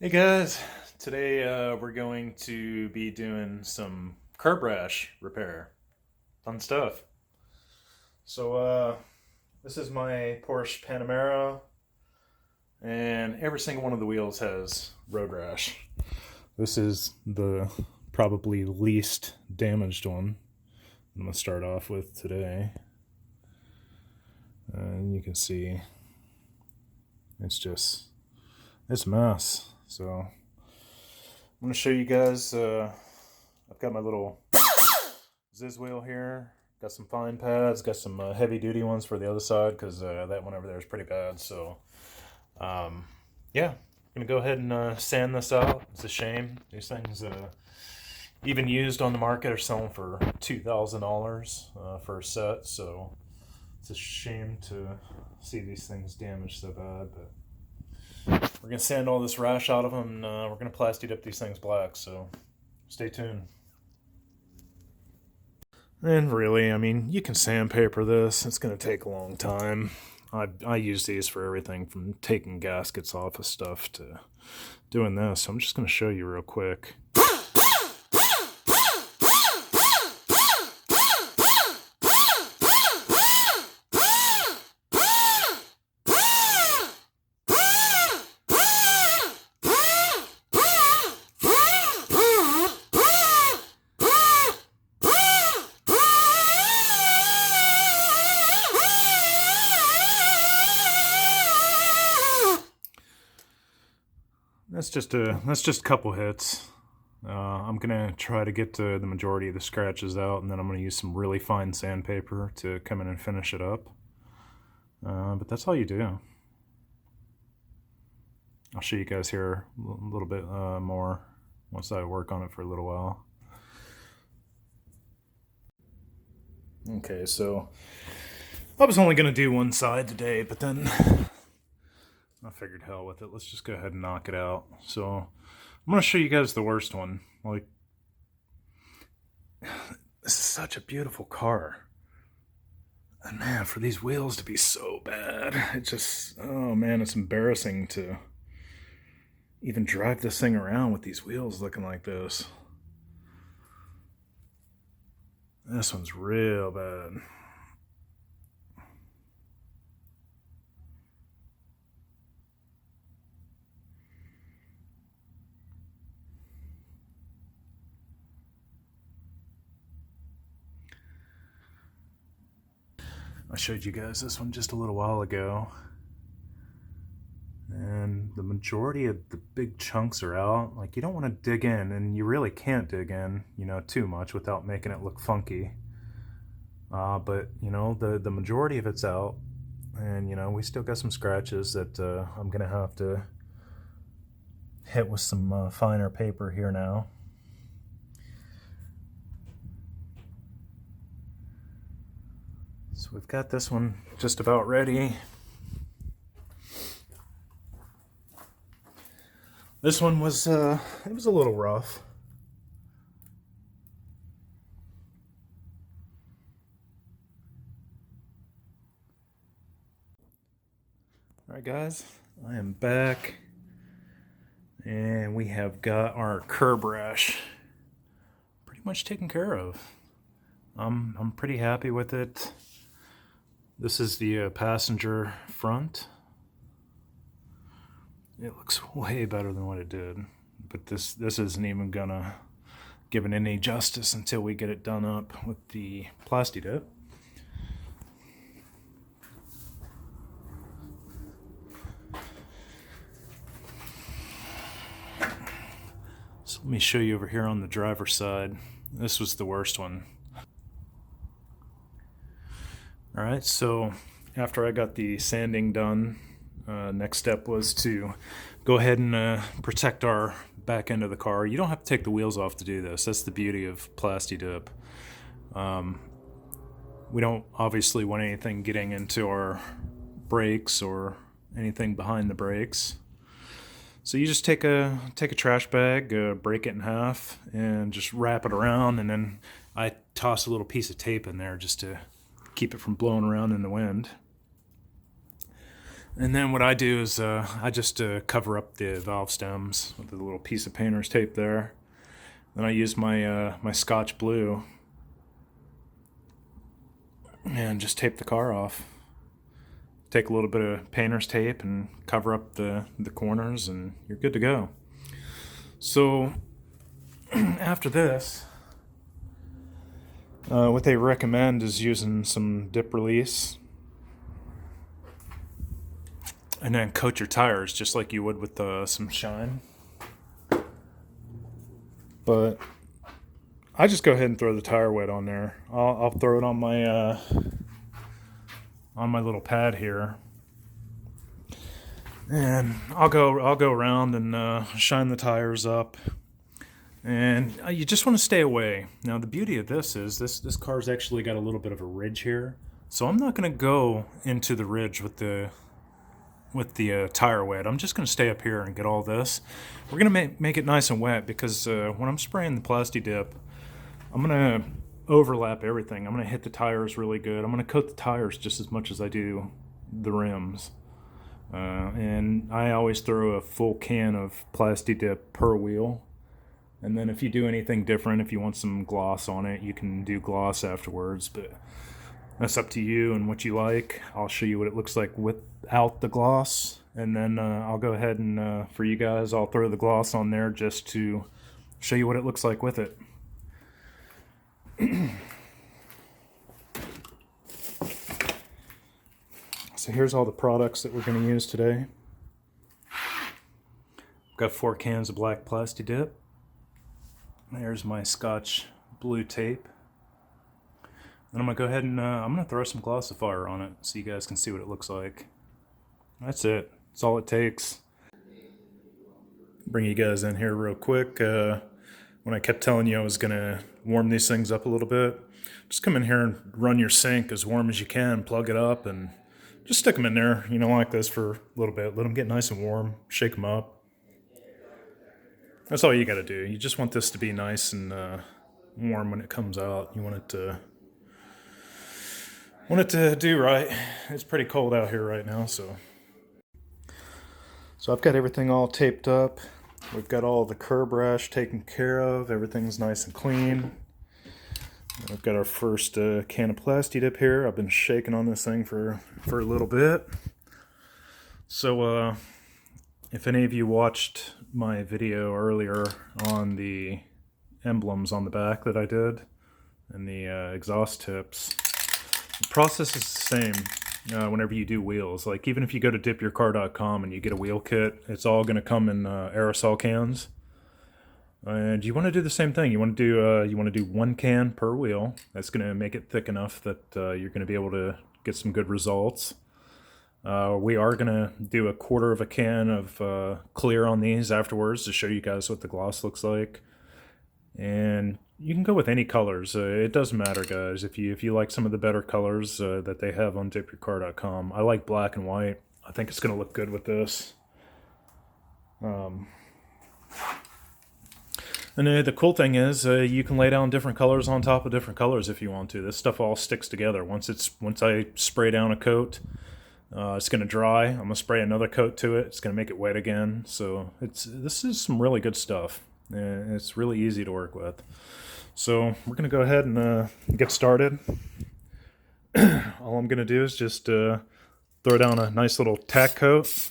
Hey guys, today we're going to be doing some curb rash repair. Fun stuff. So this is my Porsche Panamera, and every single one of the wheels has road rash. This is the probably least damaged one I'm going to start off with today. And you can see it's a mess. So I'm going to show you guys. I've got my little Ziz wheel here. Got some fine pads. Got some heavy duty ones for the other side because that one over there is pretty bad. So yeah, I'm gonna go ahead and sand this out. It's a shame these things, even used on the market, are selling for $2,000 for a set. So it's a shame to see these things damaged so bad. But we're gonna sand all this rash out of them, and we're gonna plastic up these things black. So stay tuned. And really, I mean, you can sandpaper this. It's going to take a long time. I use these for everything from taking gaskets off of stuff to doing this. So I'm just going to show you real quick. That's just a couple hits. I'm gonna try to get the majority of the scratches out, and then I'm gonna use some really fine sandpaper to come in and finish it up. But that's all you do. I'll show you guys here a little bit more once I work on it for a little while. Okay, so I was only gonna do one side today, but then I figured hell with it. Let's just go ahead and knock it out. So I'm going to show you guys the worst one. Like, this is such a beautiful car. And man, for these wheels to be so bad, it just, oh man, it's embarrassing to even drive this thing around with these wheels looking like this. This one's real bad. I showed you guys this one just a little while ago, and the majority of the big chunks are out. Like, you don't want to dig in, and you really can't dig in, too much without making it look funky. But the majority of it's out, and we still got some scratches that I'm gonna have to hit with some finer paper here now. So we've got this one just about ready. This one was it was a little rough. All right, guys, I am back, and we have got our curb rash pretty much taken care of. I'm pretty happy with it. This is the passenger front. It looks way better than what it did, but this isn't even gonna give it any justice until we get it done up with the plasti dip. So let me show you over here on the driver's side. This was the worst one. All right, so after I got the sanding done, next step was to go ahead and protect our back end of the car. You don't have to take the wheels off to do this. That's the beauty of plasti dip. We don't obviously want anything getting into our brakes or anything behind the brakes. So you just take a trash bag, break it in half, and just wrap it around, and then I toss a little piece of tape in there just to keep it from blowing around in the wind. And then what I do is I just cover up the valve stems with a little piece of painter's tape there. Then I use my my Scotch Blue and just tape the car off. Take a little bit of painter's tape and cover up the corners, and you're good to go. So after this, what they recommend is using some dip release and then coat your tires just like you would with some shine. But I just go ahead and throw the tire wet on there. I'll throw it on my little pad here, and I'll go around and shine the tires up. And you just want to stay away. Now the beauty of this is this car's actually got a little bit of a ridge here, so I'm not going to go into the ridge with the tire wet. I'm just going to stay up here and get all this. We're going to make it nice and wet because when I'm spraying the Plasti Dip, I'm going to overlap everything. I'm going to hit the tires really good. I'm going to coat the tires just as much as I do the rims. And I always throw a full can of Plasti Dip per wheel. And then if you do anything different, if you want some gloss on it, you can do gloss afterwards. But that's up to you and what you like. I'll show you what it looks like without the gloss. And then I'll go ahead and, for you guys, I'll throw the gloss on there just to show you what it looks like with it. So here's all the products that we're going to use today. I've got 4 cans of black Plasti Dip. There's my Scotch Blue tape. Then I'm going to go ahead and I'm going to throw some glossifier on it so you guys can see what it looks like. That's it. That's all it takes. Bring you guys in here real quick. When I kept telling you I was going to warm these things up a little bit, just come in here and run your sink as warm as you can, plug it up, and just stick them in there, you know, like this for a little bit. Let them get nice and warm, shake them up. That's all you got to do. You just want this to be nice and warm when it comes out. You want it to do right. It's pretty cold out here right now, so I've got everything all taped up. We've got all the curb rash taken care of. Everything's nice and clean. We've got our first can of Plasti Dip here. I've been shaking on this thing for a little bit. So if any of you watched my video earlier on the emblems on the back that I did and the exhaust tips, the process is the same whenever you do wheels. Like even if you go to dipyourcar.com and you get a wheel kit, it's all going to come in aerosol cans. And you want to do the same thing. You want to do 1 can per wheel. That's going to make it thick enough that you're going to be able to get some good results. We are going to do a 1/4 of a can of clear on these afterwards to show you guys what the gloss looks like. And you can go with any colors. It doesn't matter, guys. If you like some of the better colors that they have on dipyourcar.com. I like black and white. I think it's going to look good with this. And the cool thing is you can lay down different colors on top of different colors if you want to. This stuff all sticks together. Once I spray down a coat, it's going to dry. I'm going to spray another coat to it. It's going to make it wet again. So this is some really good stuff. It's really easy to work with. So we're going to go ahead and get started. All I'm going to do is just throw down a nice little tack coat.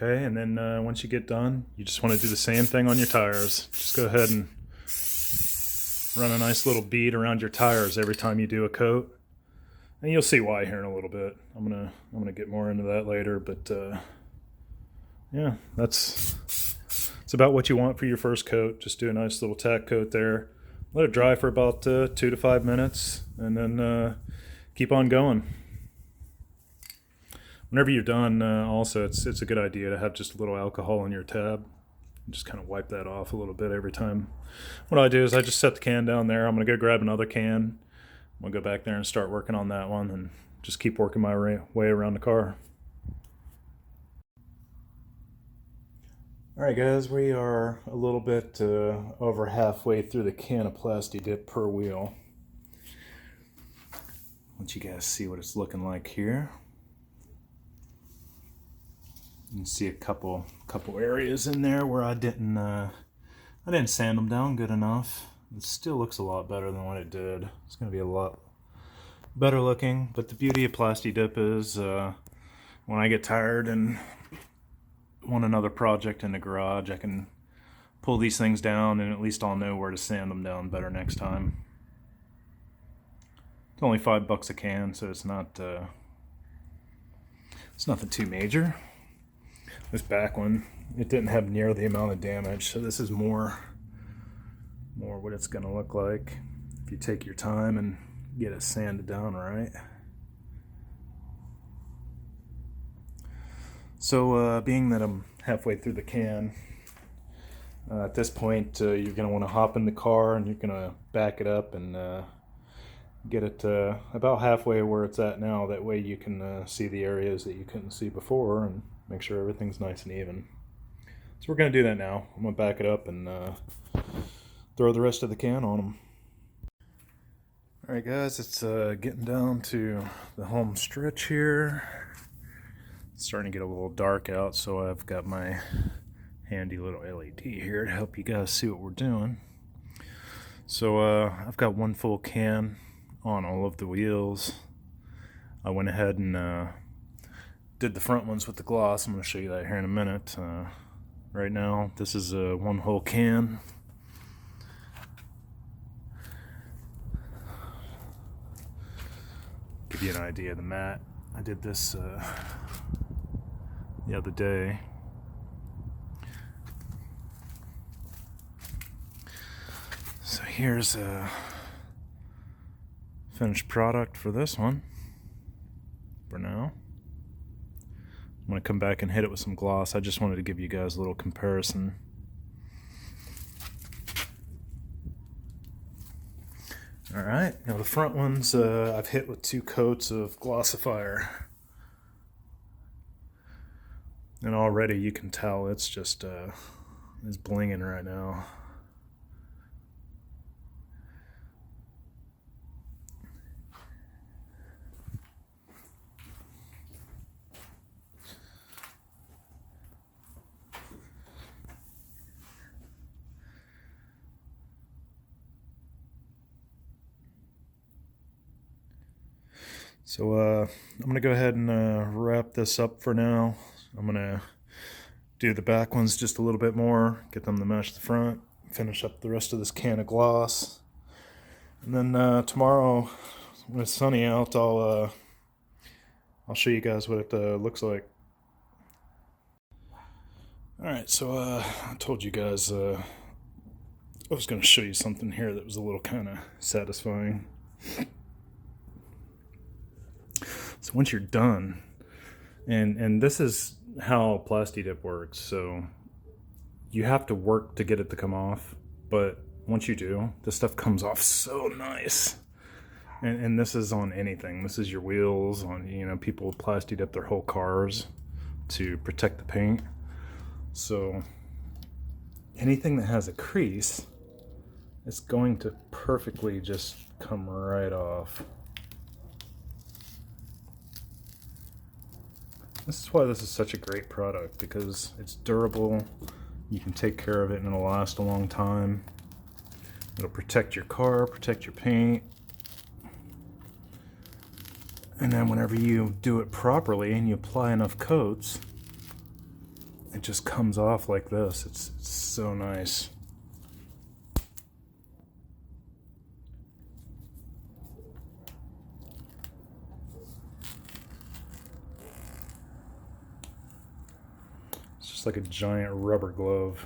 Okay, and then once you get done, you just want to do the same thing on your tires. Just go ahead and run a nice little bead around your tires every time you do a coat. And you'll see why here in a little bit. I'm gonna get more into that later, but yeah, that's about what you want for your first coat. Just do a nice little tack coat there. Let it dry for about 2 to 5 minutes, and then keep on going. Whenever you're done, also, it's a good idea to have just a little alcohol in your tab. Just kind of wipe that off a little bit every time. What I do is I just set the can down there. I'm going to go grab another can. I'm going to go back there and start working on that one and just keep working my way around the car. Alright guys, we are a little bit over halfway through the can of Plasti Dip per wheel. Let you guys see what it's looking like here. You can see a couple areas in there where I didn't sand them down good enough. It still looks a lot better than what it did. It's going to be a lot better looking, but the beauty of Plasti Dip is when I get tired and want another project in the garage, I can pull these things down and at least I'll know where to sand them down better next time. It's only $5 a can, so it's nothing too major. This back one, it didn't have near the amount of damage, so this is more what it's going to look like if you take your time and get it sanded down right. So being that I'm halfway through the can, at this point you're going to want to hop in the car and you're going to back it up and get it about halfway where it's at now. That way you can see the areas that you couldn't see before and make sure everything's nice and even. So we're going to do that now. I'm going to back it up and throw the rest of the can on them. Alright guys, it's getting down to the home stretch here. It's starting to get a little dark out, so I've got my handy little LED here to help you guys see what we're doing. So I've got one full can on all of the wheels. I went ahead and did the front ones with the gloss. I'm going to show you that here in a minute. Right now, this is one whole can. Give you an idea of the mat. I did this the other day. So here's a finished product for this one for now. I'm going to come back and hit it with some gloss. I just wanted to give you guys a little comparison. Alright, now the front ones I've hit with 2 coats of glossifier. And already you can tell it's just it's blinging right now. So I'm going to go ahead and wrap this up for now. I'm going to do the back ones just a little bit more, get them to match the front, finish up the rest of this can of gloss. And then tomorrow, when it's sunny out, I'll show you guys what it looks like. Alright, so I told you guys I was going to show you something here that was a little kind of satisfying. So once you're done, and this is how Plasti Dip works, so you have to work to get it to come off, but once you do, this stuff comes off so nice. And this is on anything. This is your wheels, on, you know, people Plasti Dip their whole cars to protect the paint. So anything that has a crease, it's going to perfectly just come right off. This is why this is such a great product, because it's durable, you can take care of it and it'll last a long time. It'll protect your car, protect your paint. And then whenever you do it properly and you apply enough coats, it just comes off like this. It's so nice. It's like a giant rubber glove.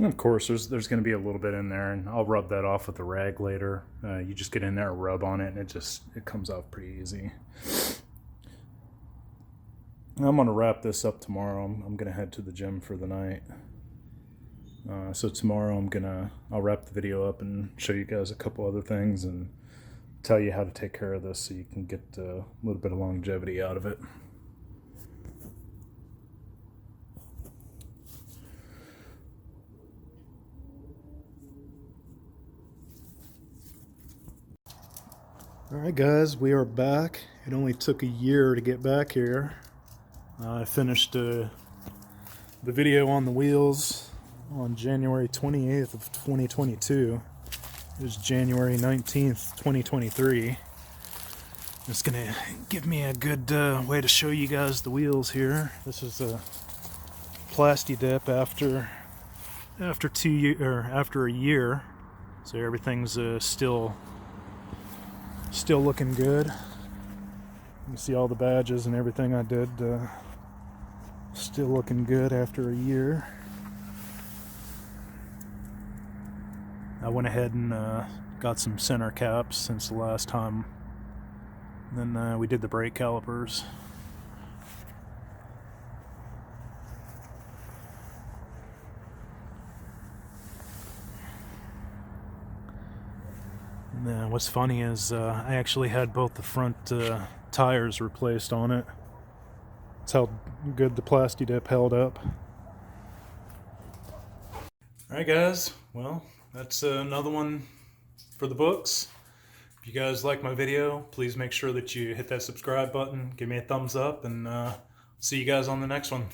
And of course, there's going to be a little bit in there, and I'll rub that off with a rag later. You just get in there, rub on it, and it comes off pretty easy. I'm going to wrap this up tomorrow. I'm going to head to the gym for the night. So tomorrow I'll wrap the video up and show you guys a couple other things and tell you how to take care of this so you can get a little bit of longevity out of it. Alright guys, we are back. It only took a year to get back here. I finished the video on the wheels on January 28th of 2022. It was January 19th, 2023. It's gonna give me a good way to show you guys the wheels here. This is a plasti dip after a year, so everything's still looking good. You can see all the badges and everything I did still looking good after a year. I went ahead and got some center caps since the last time. And then we did the brake calipers. And what's funny is I actually had both the front tires replaced on it. That's how good the plasti dip held up. Alright guys, well, that's another one for the books. If you guys like my video, please make sure that you hit that subscribe button, give me a thumbs up, and see you guys on the next one.